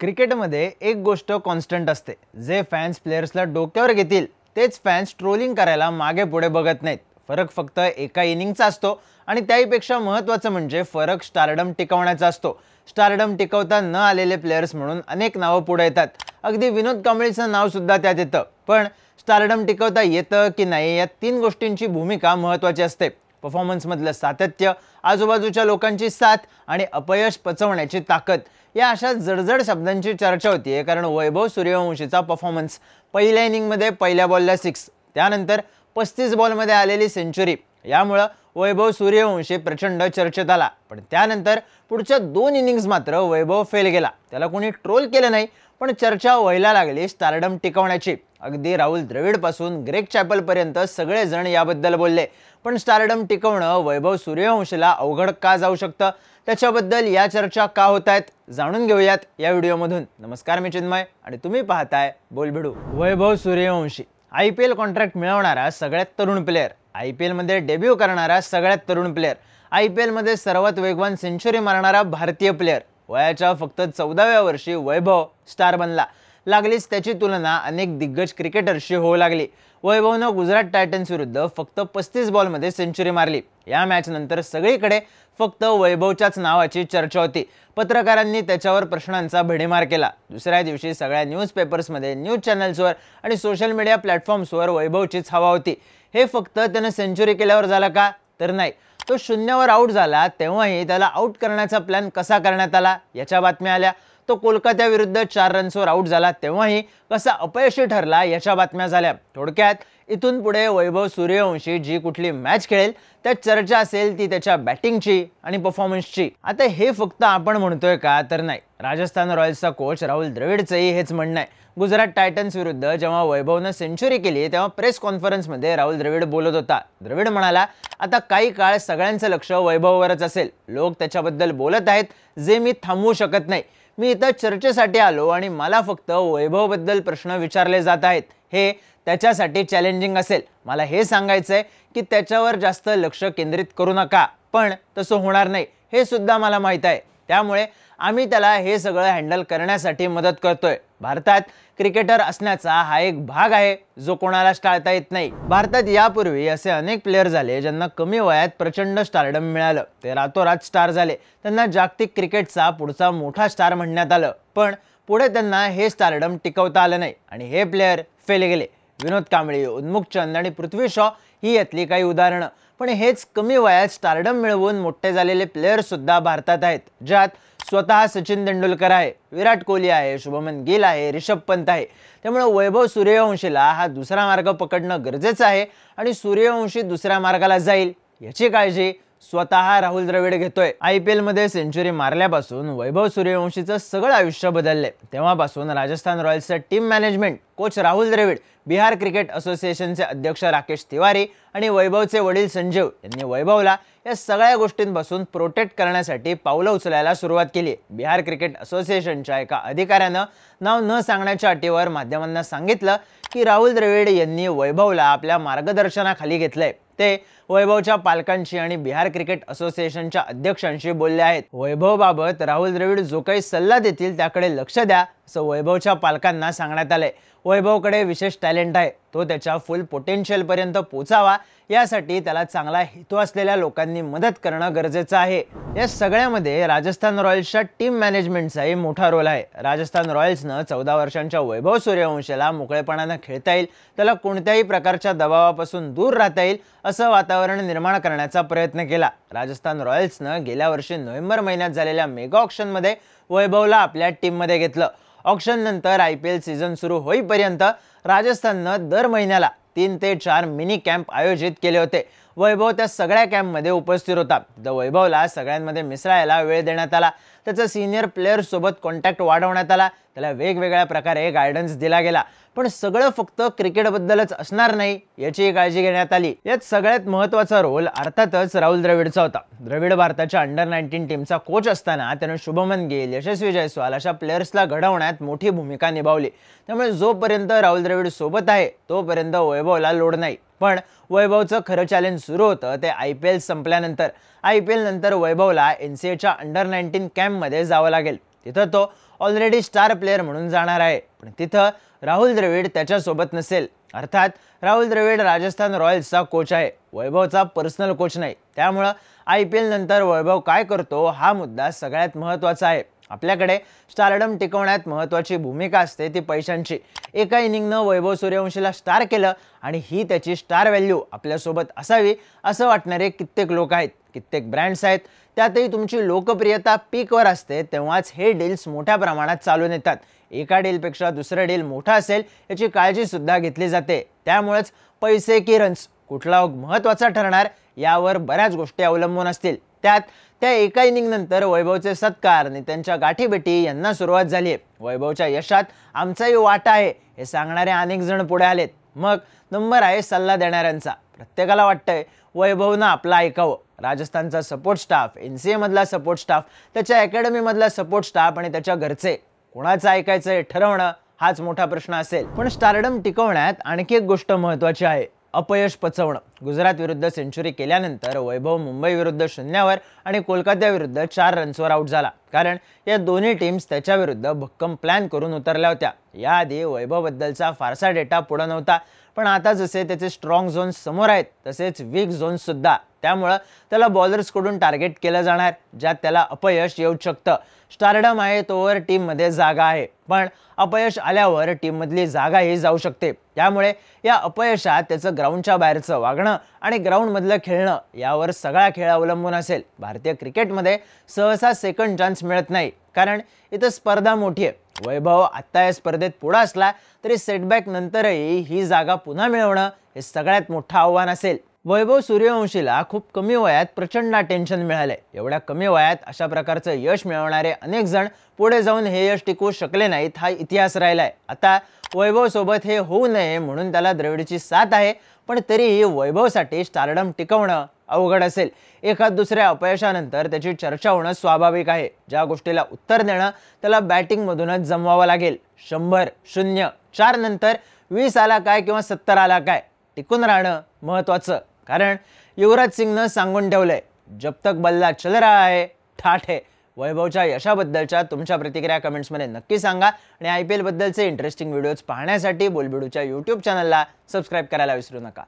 क्रिकेटमध्ये एक गोष्ट कॉन्स्टंट असते, जे फॅन्स प्लेयर्सला डोक्यावर घेतील तेच फॅन्स ट्रोलिंग करायला मागे पुढे बघत नाहीत. फरक फक्त एका इनिंगचा असतो आणि त्याहीपेक्षा महत्त्वाचं म्हणजे फरक स्टारडम टिकवण्याचा असतो. स्टारडम टिकवता न आलेले प्लेयर्स म्हणून अनेक नावं पुढे येतात. अगदी विनोद कांबळीचं नाव सुद्धा त्यात येतं. पण स्टारडम टिकवता येतं की नाही या तीन गोष्टींची भूमिका महत्त्वाची असते. परफॉर्मन्समधलं सातत्य, आजूबाजूच्या लोकांची साथ आणि अपयश पचवण्याची ताकद या अशा जडजड शब्दांची चर्चा होतीये. कारण वैभव सूर्यवंशीचा परफॉर्मन्स पहिल्या इनिंगमध्ये पहिल्या बॉलला 6, त्यानंतर 35 बॉलमध्ये आलेली सेंचुरी यामुळे वैभव सूर्यवंशी प्रचंड चर्चेत आला. पण त्यानंतर पुढच्या 2 इनिंग्स मात्र वैभव फेल गेला. त्याला कोणी ट्रोल केलं नाही, पण चर्चा व्हायला लागली स्टारडम टिकवण्याची. अगदी राहुल द्रविड पासून ग्रेग चॅपल पर्यंत सगळेजण याबद्दल बोलले. पण स्टारडम टिकवणं वैभव सूर्यवंशीला अवघड का जाऊ शकतं, त्याच्याबद्दल या चर्चा का होत आहेत जाणून घेऊयात या व्हिडिओमधून. नमस्कार, मी चिन्मय आणि तुम्ही पाहताय बोलबिडू. वैभव सूर्यवंशी IPL कॉन्ट्रॅक्ट मिळवणारा सगळ्यात तरुण प्लेयर, IPL मध्ये डेब्यू करणारा सगळ्यात तरुण प्लेयर, IPL मध्ये सर्वात वेगवान सेंचुरी मारणारा भारतीय प्लेयर. वयाच्या फक्त 14व्या वर्षी वैभव स्टार बनला. लागलीच त्याची तुलना अनेक दिग्गज क्रिकेटर्सशी होऊ लागली. वैभवनं गुजरात टायटन्स विरुद्ध फक्त 35 बॉलमध्ये सेंचुरी मारली. या मॅच नंतर सगळीकडे फक्त वैभवच्याच नावाची चर्चा होती. पत्रकारांनी त्याच्यावर प्रश्नांचा भडीमार केला. दुसऱ्या दिवशी सगळ्या न्यूजपेपर्समध्ये, न्यूज चॅनल्सवर आणि सोशल मीडिया प्लॅटफॉर्म्सवर वैभवचीच हवा होती. हे फक्त त्यानं सेंचुरी केल्यावर झालं का? तर नाही. तो शून्यावर आऊट झाला तेव्हाही त्याला आऊट करण्याचा प्लॅन कसा करण्यात आला याच्या बातम्या आल्या. तो कोलकात्याविरुद्ध 4 रन्सवर आऊट झाला तेव्हाही कसा अपयशी ठरला याच्या बातम्या झाल्या. थोडक्यात इथून पुढे वैभव सूर्यवंशी जी कुठली मॅच खेळेल त्यात चर्चा असेल ती त्याच्या बॅटिंगची आणि परफॉर्मन्सची. आता हे फक्त आपण म्हणतोय का? तर नाही. राजस्थान रॉयल्सचा कोच राहुल द्रविडचंही हेच म्हणणं आहे. गुजरात टायटन्स विरुद्ध जेव्हा वैभवनं सेंचुरी केली तेव्हा प्रेस कॉन्फरन्समध्ये राहुल द्रविड बोलत होता. द्रविड म्हणाला, आता काही काळ सगळ्यांचं लक्ष वैभववरच असेल. लोक त्याच्याबद्दल बोलत आहेत जे मी थांबवू शकत नाही. मी इथं चर्चेसाठी आलो आणि मला फक्त वैभवबद्दल प्रश्न विचारले जात आहेत. हे त्याच्यासाठी चॅलेंजिंग असेल. मला हे सांगायचंय की त्याच्यावर जास्त लक्ष केंद्रित करू नका. पण तसं होणार नाही हे सुद्धा मला माहीत आहे. त्यामुळे आम्ही त्याला हे सगळं हँडल करण्यासाठी मदत करतोय. भारतात क्रिकेटर असण्याचा हा एक भाग आहे जो कोणालाच टाळता येत नाही. भारतात यापूर्वी असे अनेक प्लेयर झाले ज्यांना कमी वयात प्रचंड स्टारडम मिळालं. ते रातोरात स्टार झाले. त्यांना जागतिक क्रिकेटचा पुढचा मोठा स्टार म्हणण्यात आलं. पण पुढे त्यांना हे स्टारडम टिकवता आलं नाही आणि हे प्लेयर फेल गेले. विनोद कांबळी, उन्मुख चंद आणि पृथ्वी शॉ ही यातली काही उदाहरणं. पण हेच कमी वयात स्टारडम मिळवून मोठे झालेले प्लेयर सुद्धा भारतात आहेत, ज्यात स्वतः सचिन तेंडुलकर आहे, विराट कोहली आहे, शुभमन गिल आहे, ऋषभ पंत आहे. त्यामुळे वैभव सूर्यवंशीला हा दुसरा मार्ग पकडणं गरजेचं आहे आणि सूर्यवंशी दुसऱ्या मार्गाला जाईल याची काळजी स्वतः राहुल द्रविड घेतोय. IPL मध्ये सेंचुरी मारल्यापासून वैभव सूर्यवंशीचं सगळं आयुष्य बदललंय. तेव्हापासून राजस्थान रॉयल्सचं team management, coach Rahul Dravid, Bihar cricket असोसिएशनचे अध्यक्ष राकेश तिवारी आणि वैभवचे वडील संजीव यांनी वैभवला या सगळ्या गोष्टींपासून प्रोटेक्ट करण्यासाठी पावलं उचलायला सुरुवात केली. बिहार क्रिकेट असोसिएशनच्या एका अधिकाऱ्यानं नाव न सांगण्याच्या अटीवर माध्यमांना सांगितलं की राहुल द्रविड यांनी वैभवला आपल्या मार्गदर्शनाखाली घेतलंय. ते वैभवच्या पालकांशी आणि बिहार क्रिकेट असोसिएशनच्या अध्यक्षांशी बोलले आहेत. वैभवबाबत राहुल द्रविड जो काही सल्ला देतील त्याकडे लक्ष द्या असं वैभवच्या पालकांना सांगण्यात आलंय. वैभवकडे विशेष टॅलेंट आहे. तो त्याच्या फुल पोटेन्शियल पर्यंत पोहोचावा यासाठी त्याला चांगला हेतू असलेल्या लोकांनी मदत करणं गरजेचं आहे. या सगळ्यामध्ये राजस्थान रॉयल्सच्या टीम मॅनेजमेंटचाही मोठा रोल आहे. राजस्थान रॉयल्सनं 14 वर्षांच्या वैभव सूर्यवंशीला मोकळेपणानं खेळता येईल, त्याला कोणत्याही प्रकारच्या दबावापासून दूर राहता येईल असं वातावरण निर्माण करण्याचा प्रयत्न केला. राजस्थान रॉयल्सनं गेल्या वर्षी नोव्हेंबर महिन्यात झालेल्या मेगा ऑक्शनमध्ये वैभवला आपल्या टीममध्ये घेतलं. ऑक्शन नंतर IPL सीझन सुरू होईपर्यंत राजस्थाननं दर महिन्याला 3 ते 4 मिनी कॅम्प आयोजित केले होते. वैभव त्या सगळ्या कॅम्पमध्ये उपस्थित होता. वैभवला सगळ्यांमध्ये मिसळायला वेळ देण्यात आला. त्याचा सिनियर प्लेयर्स सोबत कॉन्टॅक्ट वाढवण्यात आला. त्याला वेगवेगळ्या प्रकारे गायडन्स दिला गेला. पण सगळं फक्त क्रिकेटबद्दलच असणार नाही याची काळजी घेण्यात आली. यात सगळ्यात महत्त्वाचा रोल अर्थातच राहुल द्रविडचा होता. द्रविड भारताच्या अंडर-19 टीमचा कोच असताना त्याने शुभमन गिल, यशस्वी जयस्वाल अशा प्लेयर्सला घडवण्यात मोठी भूमिका निभावली. त्यामुळे जोपर्यंत राहुल द्रविड सोबत आहे तोपर्यंत वैभवला लोड नाही. पण वैभवचं खरं चॅलेंज सुरू होतं ते IPL संपल्यानंतर. IPL नंतर वैभवला NCAच्या अंडर-19 कॅम्पमध्ये जावं लागेल. तिथं तो ऑलरेडी स्टार प्लेअर म्हणून जाणार आहे, पण तिथं राहुल द्रविड त्याच्यासोबत नसेल. अर्थात राहुल द्रविड राजस्थान रॉयल्सचा कोच आहे, वैभवचा पर्सनल कोच नाही. त्यामुळं IPL नंतर वैभव काय करतो हा मुद्दा सगळ्यात महत्त्वाचा आहे. आपल्याकडे स्टारडम टिकवण्यात महत्त्वाची भूमिका असते ती पैशांची. एका इनिंगनं वैभव सूर्यवंशीला स्टार केलं आणि ही त्याची स्टार व्हॅल्यू आपल्यासोबत असावी असं वाटणारे कित्येक लोक आहेत, कित्येक ब्रँड्स आहेत. त्यातही तुमची लोकप्रियता पीकवर असते तेव्हाच हे डील्स मोठ्या प्रमाणात चालून येतात. एका डीलपेक्षा दुसरं डील मोठा असेल याची काळजी सुद्धा घेतली जाते. त्यामुळेच पैसे की रन्स कुठला महत्त्वाचा ठरणार यावर बऱ्याच गोष्टी अवलंबून असतील. त्यात त्या एका इनिंग नंतर वैभवचे सत्कार आणि त्यांच्या गाठीभेटी यांना सुरुवात झाली आहे. वैभवच्या यशात आमचाही वाटा आहे हे सांगणारे अनेक जण पुढे आलेत. मग नंबर आहे सल्ला देणाऱ्यांचा. प्रत्येकाला वाटतंय वैभवनं आपला ऐकावं. राजस्थानचा सपोर्ट स्टाफ, NCA मधला सपोर्ट स्टाफ, त्याच्या अकॅडमी मधला सपोर्ट स्टाफ आणि त्याच्या घरचे, कोणाचं ऐकायचं हे ठरवणं हाच मोठा प्रश्न असेल. पण स्टारडम टिकवण्यात आणखी एक गोष्ट महत्त्वाची आहे, अपयश पचवणं. गुजरात विरुद्ध सेंचुरी केल्यानंतर वैभव मुंबई विरुद्ध 0वर आणि कोलकाता विरुद्ध 4 रन्सवर आउट झाला, कारण या दोन्ही टीम्स त्याच्या विरुद्ध भक्कम प्लॅन करून उतरल्या होत्या. याआधी वैभवबद्दलचा फारसा डेटा पुढे नव्हता, पण आता जसे त्याचे स्ट्रॉंग झोन्स समोर आहेत तसेच वीक झोन्स सुद्धा. त्यामुळं त्याला बॉलर्सकडून टार्गेट केलं जाणार, ज्यात त्याला अपयश येऊ शकतं. स्टारडम आहे तोवर टीममध्ये जागा आहे, पण अपयश आल्यावर टीममधली जागाही जाऊ शकते. त्यामुळे या अपयशात त्याचं ग्राउंडच्या बाहेरचं वागणं आणि ग्राउंडमधलं खेळणं यावर सगळा खेळ अवलंबून असेल. भारतीय क्रिकेटमध्ये सहसा सेकंड चान्स मिळत नाही, कारण इथं स्पर्धा मोठी आहे. वैभव आत्ता या स्पर्धेत पुढे असला तरी सेटबॅक नंतरही ही जागा पुन्हा मिळवणं हे सगळ्यात मोठं आव्हान असेल. वैभव सूर्यवंशीला खूप कमी वयात प्रचंड अटेन्शन मिळालंय. एवढ्या कमी वयात अशा प्रकारचं यश मिळवणारे अनेक जण पुढे जाऊन हे यश टिकवू शकले नाहीत, हा इतिहास राहिलाय. आता वैभव सोबत हे होऊ नये म्हणून त्याला द्रविडची साथ आहे, पण तरीही वैभवसाठी स्टारडम टिकवणं अवघड असेल. एखाद दुसऱ्या अपयशानंतर त्याची चर्चा होणं स्वाभाविक आहे. ज्या गोष्टीला उत्तर देणं त्याला बॅटिंगमधूनच जमवावं लागेल. 100, 0, 4 नंतर 20 आला काय किंवा 70 आला काय, टिकून राहणं महत्त्वाचं. कारण युवराज सिंगनं सांगून ठेवलंय, जब तक बल्ला चल रहा है ठाठ है. वैभवच्या यशाबद्दलच्या तुमच्या प्रतिक्रिया कमेंट्समध्ये नक्की सांगा आणि IPL बद्दलचे इंटरेस्टिंग व्हिडिओज पाहण्यासाठी बोलबिडूच्या YouTube चॅनलला सबस्क्राईब करायला विसरू नका.